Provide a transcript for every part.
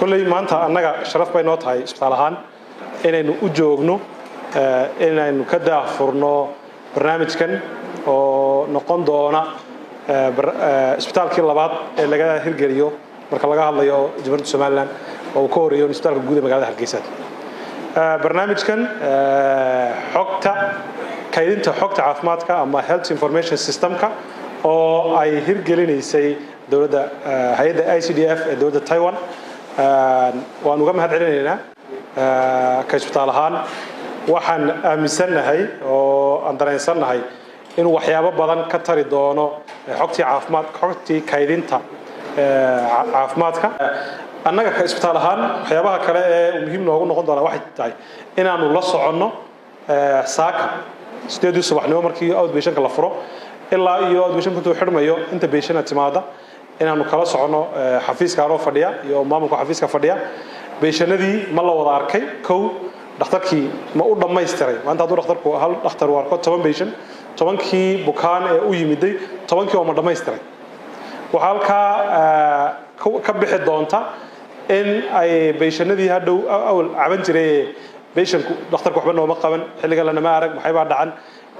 كل ما أنت أنك شرف بينات هاي إسبتالهان إنه أجوجنو إنه كده فرنا برنامج كان ونقون دونا إسبتال كل بعض اللي جا هالجريو marka laga hadlayo Jubbaland Somaliland oo ka horeeyo isbitaalka guud ee magaalada Hargeysa barnaamijkan xogta kaydinta xogta caafimaadka ama health information systemka oo ay hirgelinaysay dawladda hay'adda ICDF ee dawladda Taiwan waan uga mahadcelinaynaa ka isbitaal ahaan waxaan aaminsanahay oo aan dareensanahay in waxyaabo badan ka tari doono xogtii caafimaadka xogtii kaydinta caafimaadka annaga ka isbitaal ahaan waxyaabaha kale ee muhiim noogu noqon doona waxay tahay inaanu la soconno saaka 8 subaxnimo markii outpatient-ka la furo ilaa iyo outpatient-ku uu xirmayo inta patient timaada inaanu kala soconno xafiiska aroo fadhiya iyo maamulka xafiiska fadhiya patient-adii ma la wada arkay kow dhakhtarkii ma u dhammaystiray maanta hadduu dhakhtarku hal dhakhtar u arko 10 patient 10kii bukaan ee u yimiday 10kii oo ma dhammaystiray وحالكا كبح الدونتا إن أي بيشندي هادو أو عبنتري بيشن دكتور كحبنا ومقابن حلقة لنا ما أعرف محيب عن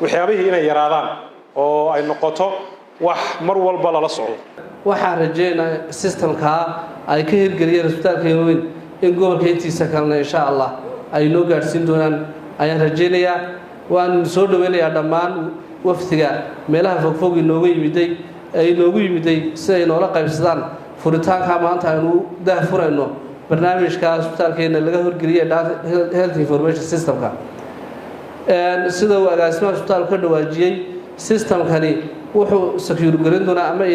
وحيابه هنا يرادان أو أي نقطة وحمر والبلا لصعود وحرجينا السيستم كا أي كهير قرير سبتال كيوين إن قبل كيتي سكرنا إن شاء الله أي نوجر سندونا أي رجينا وأن سود ويلي عدمان وفتجا ملها فوق النووي بدي ay noogu yimiday si ay noola qaybsadaan furitaanka maanta aynu daahfurayno barnaamijka isbitaalkeena laga horgeliyay health information systemka sida uu agaasimaha isbitaalka ka dhawaajiyay systemkani wuxuu secure garin doonaa ama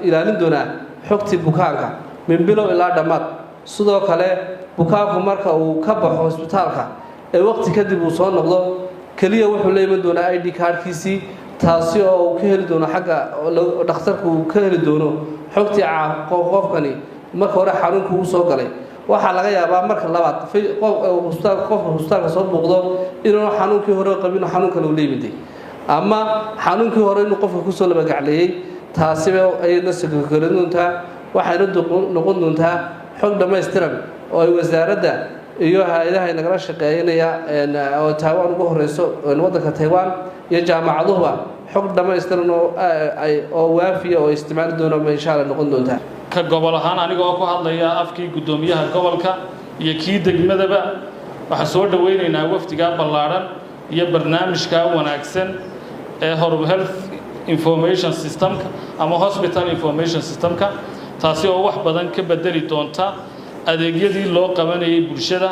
ilaalin doonaa xogta bukaanka min bilow ilaa dhamaad sidoo kale bukaanku marka uu ka baxo isbitaalka ee waqti kadib uu soo noqdo kaliya wuxuu leeyahay doonaa ID cardkiisii taasi oo uu ka heli doono xagga dhakhtarku uu ka heli doono xogtii qofkani marka hore xarunku uu soo galay waxa laga yaabaa marka labaad qofka hostaalka soo buuqdo inuu xanuunkii hore qabin xanuunka uu leeyahay ama xanuunkii hore inuu qofka ku soo laba gacleeyay taasi ay nasoo garan doontaa waxayna noqon doontaa xog dhameystiran oo ay wasaaradda iyo hay'adaha nagala shaqeynaya oo Taiwan ugu horeyso waddanka Taiwan iyo jaamacaduhuba xog dhameystiran oo waafiya oo isticmaali doona ma insha Allah noqon doonta ka gobol ahaan aniga oo ku hadlaya afkii gudoomiyaha gobolka iyo kii degmadaba waxa soo dhaweynaynaa wafdiga ballaaran iyo barnaamijka wanaagsan ee health information systemka ama hospital information systemka taasi oo wax badan ka bedeli doonta adeegyadii loo qabanayay bulshada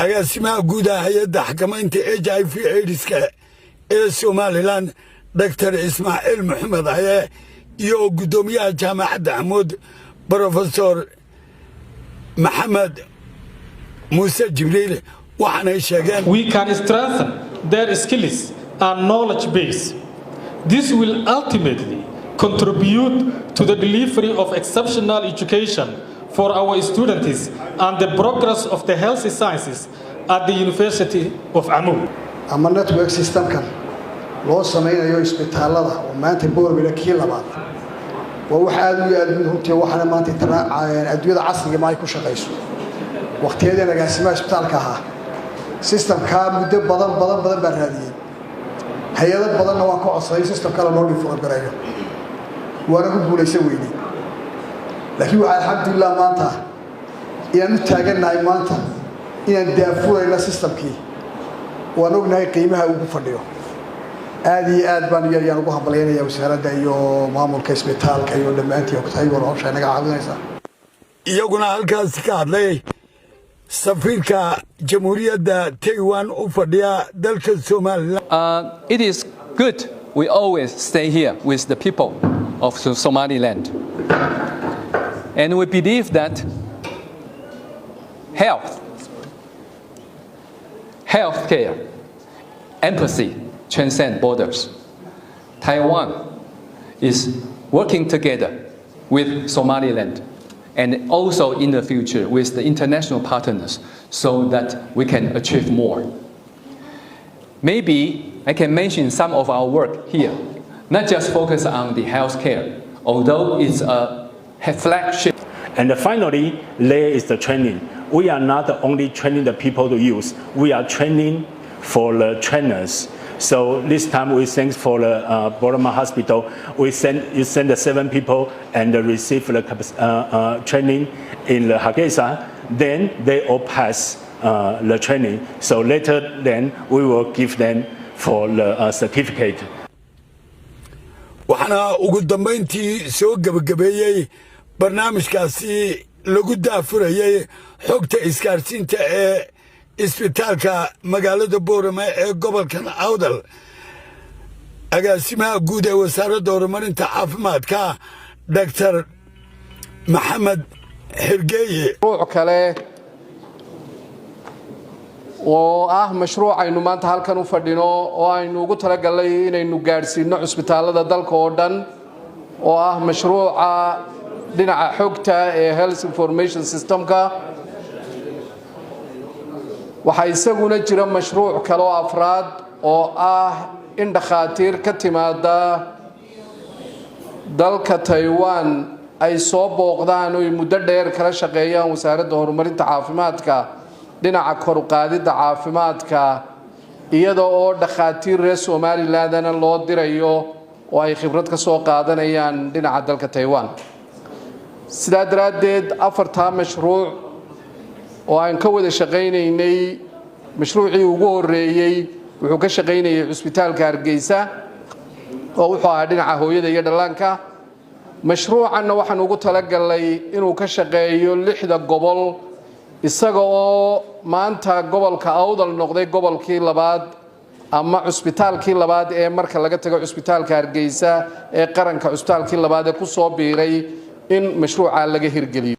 agaasimaha guud ah hay'adda xakamaynta HIV/AIDS-ka ee Somaliland Dr. Ismaaciil Maxamed Haye iyo gudoomiyaha jaamacadda Axmed Professor Maxamed Muuse Jibriil waxaanay sheegeen we can strengthen their skills and knowledge base. This will ultimately contribute to the delivery of exceptional education for our students and the progress of the health sciences at the University of Amman. Ama network system kan loo sameeyo isbitaalada oo maanta boorbiga kii labaad waa wax aad u yaad runtii waxana maanta adduunyada casriga ma ay ku shaqeyso waqtiyadan agaasimaha isbitaalka ahaa systemka muddo badan baa raadiyay hay'ado badanna waa ka codsaday systemka loo dhifo gareeyo waana ku guuleysay weynii laakiin waxa alxamdulillah maanta inaan u taaganahay maanta inaan daafurayna systemkii waan ognahay qiimaha uu ku fadhiyo aad iyo aad baan yar ugu hambalyeynaya wasaaradda iyo maamulka isbitaalka iyo dhamaantii ogtahay hawsha naga caawinaysa iyaguna halkaas ka hadlay safiirka jamhuuriyadda Taiwan u fadhiya dalka Soomaaliland. It is good we always stay here with the people of Somaliland. And we believe that healthcare, empathy transcend borders. Taiwan is working together with Somaliland and also in the future with the international partners so that we can achieve more. Maybe I can mention some of our work here, not just focus on the healthcare, although it's a flagship. And finally, there is the training. We are not only training the people to use, we are training for the trainers. So this time we thank for the Boroma Hospital. You send the 7 people and receive the training in the Hargeisa. Then they all pass the training. So later then we will give them for the certificate. waxaana ugu dambeyntii soo gabagabeeyay barnaamijkaasi lagu daafurayay xogta isgaarsiinta ee isbitaalka magaalada Boorama ee gobolkan Awdal agaasimaha guud ee wasaaradda horumarinta caafimaadka Dr. Maxamed Xirgeeye kale oo mashruuc aynu maanta halkan u fadhino oo aynu ugu talagalay inaynu gaarsiino cusbitaalada dalka oo dhan oo mashruuca dhinaca xogta ee health information systemka waxa isaguna jira mashruuc kale oo afraad oo in dhakhaatiir ka timaada dalka Taiwan ay soo booqdaan oo muddo dheer kala shaqeeyaan wasaaradda horumarinta caafimaadka dhinaca kor u qaadida caafimaadka iyadoo oo dhakhaatiir reer Somaliland loo dirayo oo ay khibrad ka soo qaadanayaan dhinaca dalka Taiwan sidaa daraadeed afarta mashruuc oo aan ka wada shaqeynaynay mashruucii ugu horeeyay wuxuu ka shaqeynayay cusbitaalka Hargeysa oo wuxuu dhinaca hooyada iyo dhallaanka mashruucanna waxaan ugu talagalay inuu ka shaqeeyo 6 gobol isaga oo maanta gobolka Awdal noqday gobolkii labaad ama cusbitaalkii labaad ee marka laga tago cusbitaalka Hargeysa ee qaranka cusbitaalkii labaad ee ku soo biiray in mashruuca laga hirgeliyo